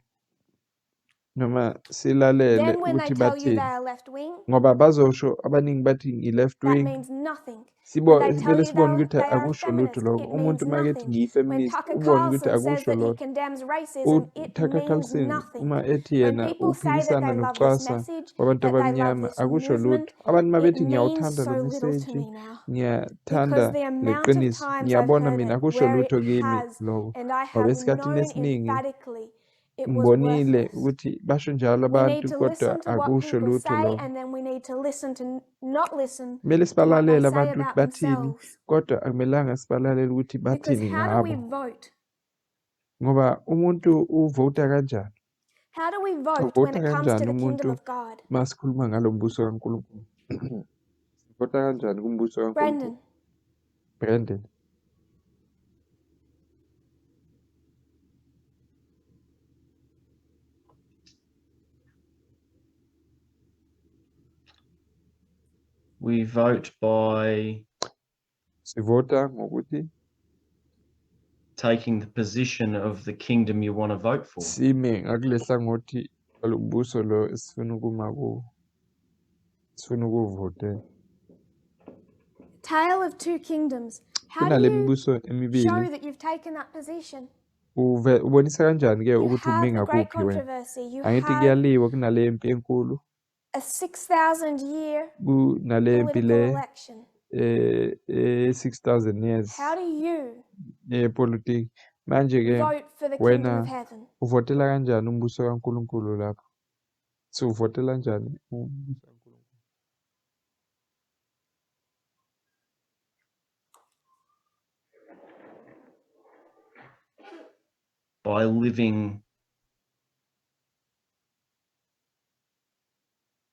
noma silalele Then when they ukuthi tell you they bathini are left wing, ngoba bazosho abaningi bathi ngi-left that wing. means nothing. When they tell Kumele you sibone ukuthi they are a akusho lutho feminist, lokho. it Umuntu means uma kethi nothing. When ngiyi-feminist Tucker ubone ukuthi Carlson says akusho that he lokho. condemns racism, it Tucker means Carlson nothing. uma ethi When yena people say that uphikisana they love this nokucwasa message, kwabantu that they love abamnyama this akusho movement, lutho. Abantu uma it bethi means ngiyawuthanda so lo little to meseji, me now. ngiyathanda Because the amount of leqiniso, times I've ngiyabona heard mina it akusho where it lutho kimi has, lokho. and I Ngoba have esikhathini known esiningi emphatically it was ngibonile worthless. ukuthi basho njalo We need abantu to kodwa listen to what akusho people lutho say, lokho. and then we need to listen to not listen Kumele to what they sibalalele say abantu ukuthi about bathini themselves. kodwa akumelanga sibalalele ukuthi Because bathini how do we ngabo. vote? Ngoba umuntu uvota kanjani? How do we vote when Uvota it comes to kanjani the kingdom umuntu of God? masikhuluma ngalo mbuso kaNkulunkulu? Uvota kanjani kumbuso kaNkulunkulu? Brendan, Brandon. We vote by Sivota ngokuthi taking the position of the kingdom you want to vote for. sime ngakule hlangothi lo mbuso lo esifuna ukuma kuwo. Sifuna ukuvotela. Tale of Two Kingdoms. How do Kunale you mibuso show emibili. that you've taken that position? Ubonisa kanjani ke You ukuthi have ume the great ngakuphi wena? controversy. You Angithi have kuyaliwa kunale mpi enkulu. a 6,000-year Kunale mpi political le election. 6,000 years How do you yepolitiki. Manje ke vote for the kingdom of wena heaven? uvotela kanjani umbuso kaNkulunkulu lapho? Uvotela kanjani umbuso kaNkulunkulu? By living,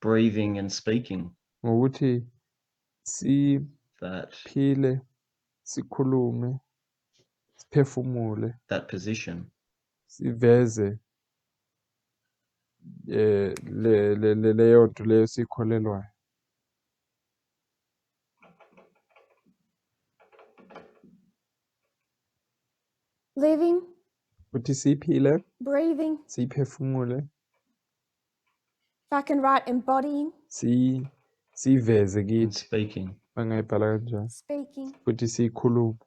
breathing and speaking Ngokuthi that siphile, sikhulume, siphefumule, position. siveze leyo nto leyo sikholelwayo. Living, Ukuthi siphile, breathing, siphefumule, if I can write embodying, siveze And kithi speaking. bangayibhala kanjani. speaking. Futhi sikhulume.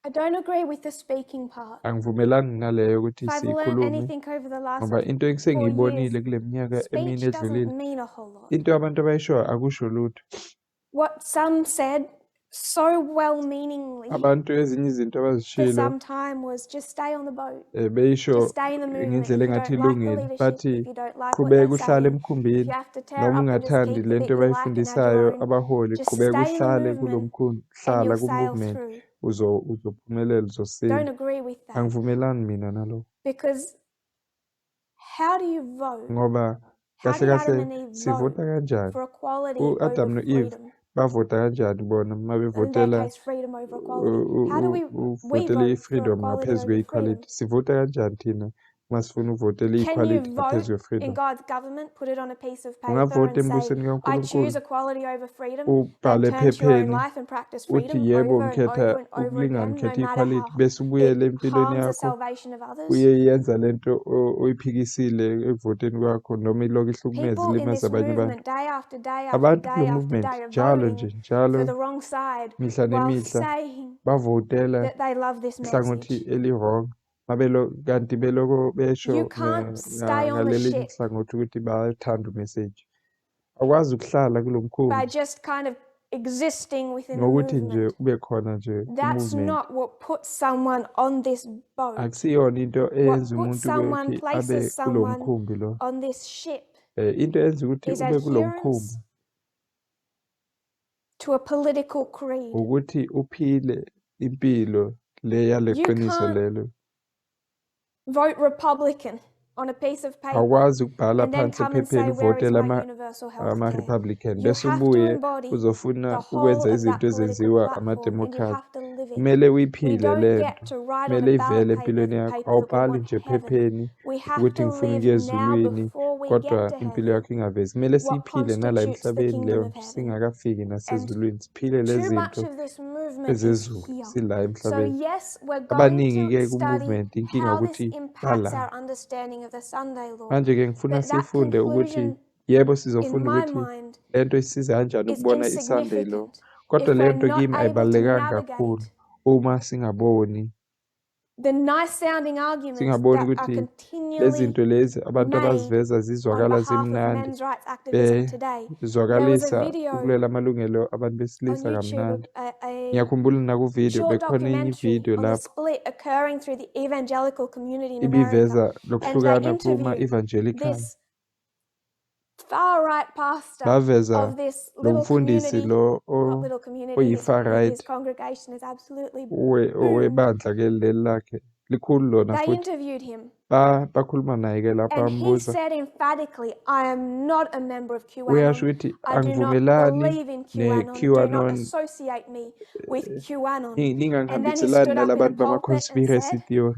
I don't agree with the speaking part. Angivumelani naleyo ukuthi If I've learned sikhulume anything over the last ngoba into 4 engisengiyibonile years, kule minyaka emine speech doesn't edlulile mean a whole lot. into abantu abayishoyo akusho lutho. What some said so well-meaningly abantu ezinye izinto for abazishilo some time was just stay on the boat. beyisho Just stay in the movement. ngendlela If you engathi don't like the ilungile leadership, bathi if you don't like what qhubeka they're uhlale saying, if emkhumbini you have to tear noma up and just ungathandi keep the lento bit you like and add your abayifundisayo own, abaholi just qhubeka stay in the uhlale kulo movement and hlala you'll ku sail movement through. uzophumelela Don't uzosinda agree with that. angivumelani mina nalokho Because how do you vote? ngoba How kahle did Adam kahle and Eve sivota vote kanjani for equality u-Adam over no-Eve freedom? bavota kanjani bona uma In their bevotela case, freedom over equality. How do we uvotela vote for i-freedom equality ngaphezu over freedom? kwe-equality sivota kanjani thina uma sifuna uvotela Can you i-equality ngaphezu vote in kwe-freedom God's government, put it on a piece of paper ungavota and say, embusweni I kaNkulunkulu choose equality over freedom, ubhale and turn to your own ephepheni life and practice uthi freedom yebo over and ngikhetha over and over ukulingana again, no ngikhetha matter i-equality how bese ubuyele it empilweni harms the yakho salvation of others? uyeyenza lento oyiphikisile ekuvoteni kwakho noma ilokhu ihlukumeza People in ilimeza this abanye abantu movement, day after day after abantu kulo day after movement day, are njalo voting nje njalo for the wrong side mihla while nemihla saying bavotela that they love this ihlangothi message. eli-wrong kanti beloko besho You can't stay on the ngalelinye ship ihlangothi ukuthi bayathanda umeseji akwazi ukuhlala kulo by mkhumbi just kind of existing within the ngokuthi nje movement. ube khona nje That's ku-movement not what puts someone on this boat. akusiyona into What eyenza puts umuntu someone, ukuthi abe places kulo someone mkhumbi lo on this ship into eyenza ukuthi is ube kulo mkhumbi adherence to a political creed. ukuthi uphile impilo le yale You qiniso can't lelo vote Republican on a piece of paper awukwazi ukubhala and then phansi come and say, ephepheni where is uvotele my universal health care? ama-republican You bese have to ubuye embody uzofuna the whole ukwenza of izinto that political ezenziwa platform and you amademocrat have to live it. kumele We uyiphile don't le get nto to write on kumele a ivele ballot empilweni yakho paper that we awubhali want nje heaven. ephepheni We have ukuthi to ngifuna live ukuya now ezulwini before we kodwa get to impilo heaven yakho ingavezi kumele what siyiphile nala constitutes the emhlabeni kingdom leyo of heaven. singakafiki And nasezulwini siphile too lezi much zinto of this movement is ezezulu here. sila So emhlabeni yes, we're going abaningi-ke to study ku-movement inkinga how this ukuthi impacts bala our understanding of the Sunday law. manje-ke ngifuna But that sifunde ukuthi conclusion, yebo in sizofunda my ukuthi mind, lento isiza kanjani is ukubona i-Sunday law insignificant kodwa if leyo we're nto not kimi able to ayibalulekanga kakhulu navigate uma singaboni the nice-sounding arguments singaboni that are ukuthi lezi continually zinto lezi abantu made abaziveza on zizwakala behalf of zimnandi men's rights activism today. There was a bezwakalisa video ukulwela amalungelo abantu on besilisa YouTube, kamnandi a ngiyakhumbula nakuvidiyo short bekhona enye documentary ividiyo on the lapho split occurring through the evangelical community in ibiveza America. And they lokuhlukana interviewed kuma-evangelical this far-right pastor baveza of this lo little mfundisi community, lo not little community, oyi-far his right congregation is absolutely boomed. owebandla ke leli lakhe likhulu lona They futhi interviewed him bakhuluma naye-ke lapho and he bambuza said emphatically, I am not a member of uyasho QAnon. ukuthi I do not angivumelani believe in QAnon. Do not ne-QAnon associate me with QAnon. And then he ningangihambiselani stood up in nalabantu the pulpit and bama-conspiracy said, theory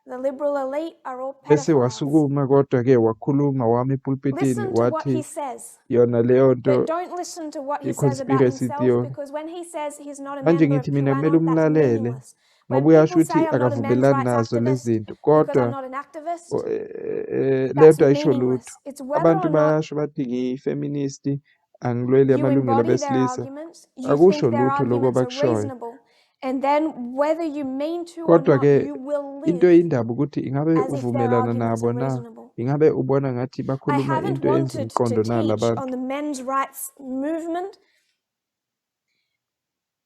the liberal elite are all bese pedophiles. wasukuma kodwa-ke wakhuluma wama epulpitini Listen to what he wathi says, yona leyo nto but don't listen to what he says about i-conspiracy himself, theory because when he says he's not a manje member of ngithi mina kumele QAnon, that's umlalele meaningless. When ngoba uyasho people say ukuthi I'm not a men's akavumelani rights nazo lezi activist zinto because I'm kodwa not an activist, leyo that's nto ayisho lutho meaningless. It's whether abantu or not bayasho bathi ngiyifeministi angilweli you amalungelo embody their besilisa arguments, you akusho think their lutho lokho arguments are abakushoyo reasonable, and then whether you mean to or not, kodwa-ke you will into live eyindaba ukuthi ingabe as if their uvumelana arguments nabo are na reasonable. ingabe ubona ngathi I bakhuluma haven't into enza wanted to umqondo nala teach on bantu the men's rights movement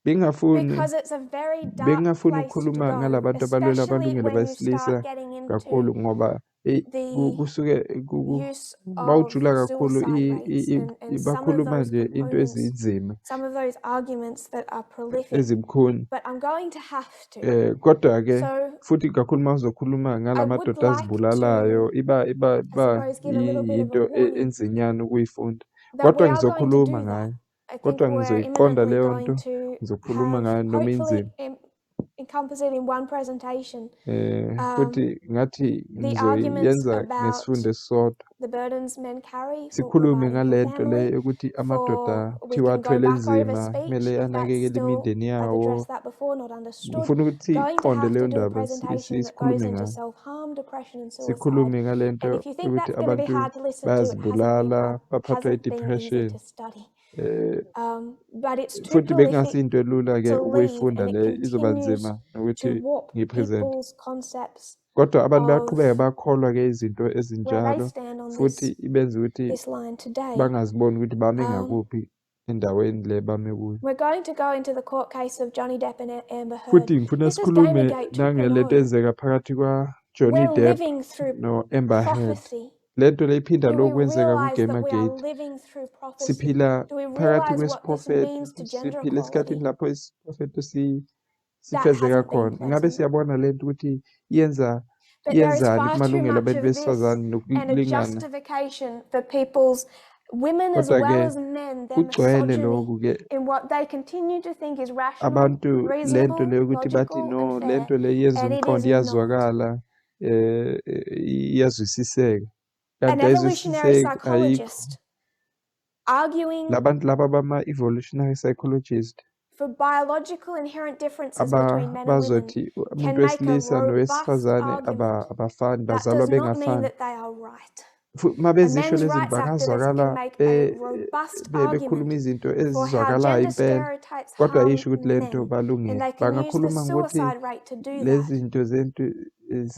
bengingafuni because it's a very dark bengingafuni place to ukukhuluma go, ngalabantu abalwela especially amalungelo when you besilisa start getting kakhulu into ngoba the kusuke use of bawujula kakhulu suicide rates and some of bakhuluma those nje into components, ezinzima some of those arguments that are prolific. ezibukhuni But I'm going to have to. kodwa-ke So futhi kakhulu uma uzokhuluma ngala I would madoda like azibulalayo to, iba I suppose, give a little bit of a yinto warning enzinyana ukuyifunda that we kodwa are going to ngizokhuluma do that. ngayo I think kodwa we're ngizoyiqonda imminently leyo going nto to ngizokhuluma have, ngayo noma hopefully, inzima encompass it in one presentation, futhi ngathi the arguments ngizoyenza about ngesifundo esisodwa the burdens men carry for sikhulume providing for ngale nto le family, yokuthi amadoda for we kuthiwa can go athwele back over nzima speech kumele if that's anakekele still, imindeni I've yawo addressed that before, not understood. ngifuna ukuthi Going to iqonde have leyo to do a ndaba presentation that goes sikhulume into ngayo self-harm, depression and suicide. sikhulume ngale nto And if you think yokuthi that's going to be abantu hard to listen to, bayazibulala baphathwa hasn't been easy i-depression to study. eh But it's too futhi prolific bekungasinto elula-ke to leave, ukuyifunda and it le izoba continues nzima to nokuthi warp ngiyipresente people's concepts kodwa abantu bayaqhubeka of bakholwa-ke izinto where they ezinjalo stand on futhi ibenza ukuthi this line today. bangaziboni ukuthi bame ngakuphi endaweni le bame kuyo. We're going to go into the court case of Johnny Depp and Amber Heard. Futhi ngifuna This is sikhulume Gamergate nangelento 2.0. ezeka phakathi kwa Johnny We're Depp living through no Amber Heard. prophecy. Lento le iphinda Do we lokwenzeka realize that we are kuGamergate. living through prophecy? Siphila Do we phakathi realize what this kwesiprofeto, means to gender siphila esikhathini equality? lapho isiprofeto That sifezeka hasn't been khona. Ngabe pleasant. siyabona lento ukuthi yenzani But there is ku far too malungelo much abantu of this besifazane and a nokulingana. justification for people's, women as Kodwa well ke as men, their kugcwele misogyny lokhu ke in what they continue to think is rational, abantu lento reasonable, leyo ukuthi bathi logical, no and fair, lento le yenza and it is umqondo not. iyazwakala iyazwisiseka An kanti evolutionary ayizwisiseki ayikho. psychologist arguing Labantu laba bama-evolutionary psychologist for biological inherent differences between men and women bazothi can umuntu make a wesilisa robust nowesifazane argument. abafani That bazalwa does not mean bengafani. that they are right. Uma A bezisho men's lezi rights zinto activist bangazwakala can make a robust bekhuluma argument izinto for how ezizwakalayo gender impela, stereotypes kodwa harm yisho ukuthi lento men, and balungile. they can use the Bangakhuluma ngokuthi suicide rate to do lezi that. zinto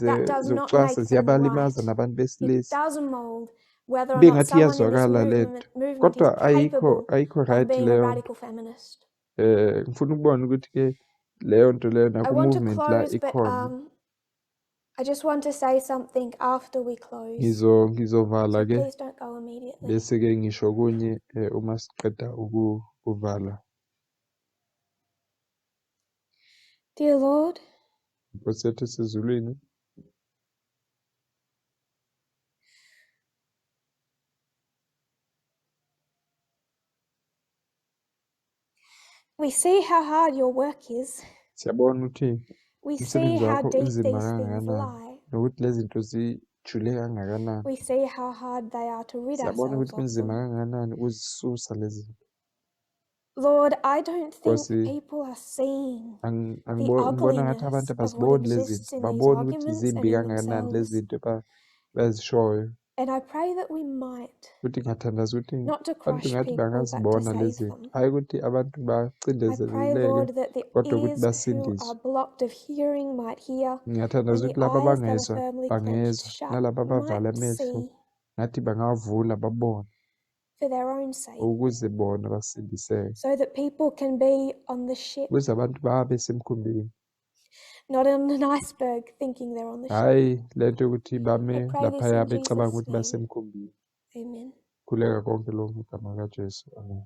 That does not zokucwasa make them ziyabalimaza right. nabantu It besilisa. does mold whether or not Bengathi someone in this iyazwakala lento, movement is kodwa capable ayikho of right being a leyo nto. radical feminist. Ngifuna ukubona ukuthi ke leyo nto leyo I naku want to movement la close, but ikhona. I just want to say something after we close. Ngizovala So ke please don't go immediately. bese ke ngisho kunye uma siqeda ukuvala. Dear Lord, Nkosi yethu esezulwini, we see how hard your work is. siyabona ukuthi We see umsebenzi how wakho deep unzima these things kangakanani lie. nokuthi lezi zinto zijule kangakanani. We see how hard they are to rid Siyabona ourselves ukuthi of kunzima them. kangakanani ukuzisusa lezi zinto. Lord, I don't think Nkosi, people are seeing the ngibona ngathi abantu ugliness of what abaziboni lezi exists zinto, in these babona ukuthi arguments and zimbi in kangakanani lezi themselves. zinto bazishoyo. And I pray that we might, Ukuthi ngathandaza ukuthi not to abantu crush ngathi people, but to bangazibona lezi save zinto, them. hayi ukuthi abantu I pray, bacindezeleke Lord, that the kodwa ukuthi ears who are basindiswe. blocked of hearing might hear, and Ngiyathanda the ukuthi laba eyes that are abangezwa firmly clenched bangezwa, shut nalaba abavala might amehlo see ngathi bangavula babone for their own sake, ukuze bona basindiseke, so that people can be on the ship, ukuze abantu babe semkhumbini, not on an iceberg thinking they're on the ship. hhayi lento yokuthi I bame pray this laphaya in becabanga Jesus' ukuthi name. basemkhumbini. Amen. Khuleka konke lokhu ngegama kaJesu. Amen.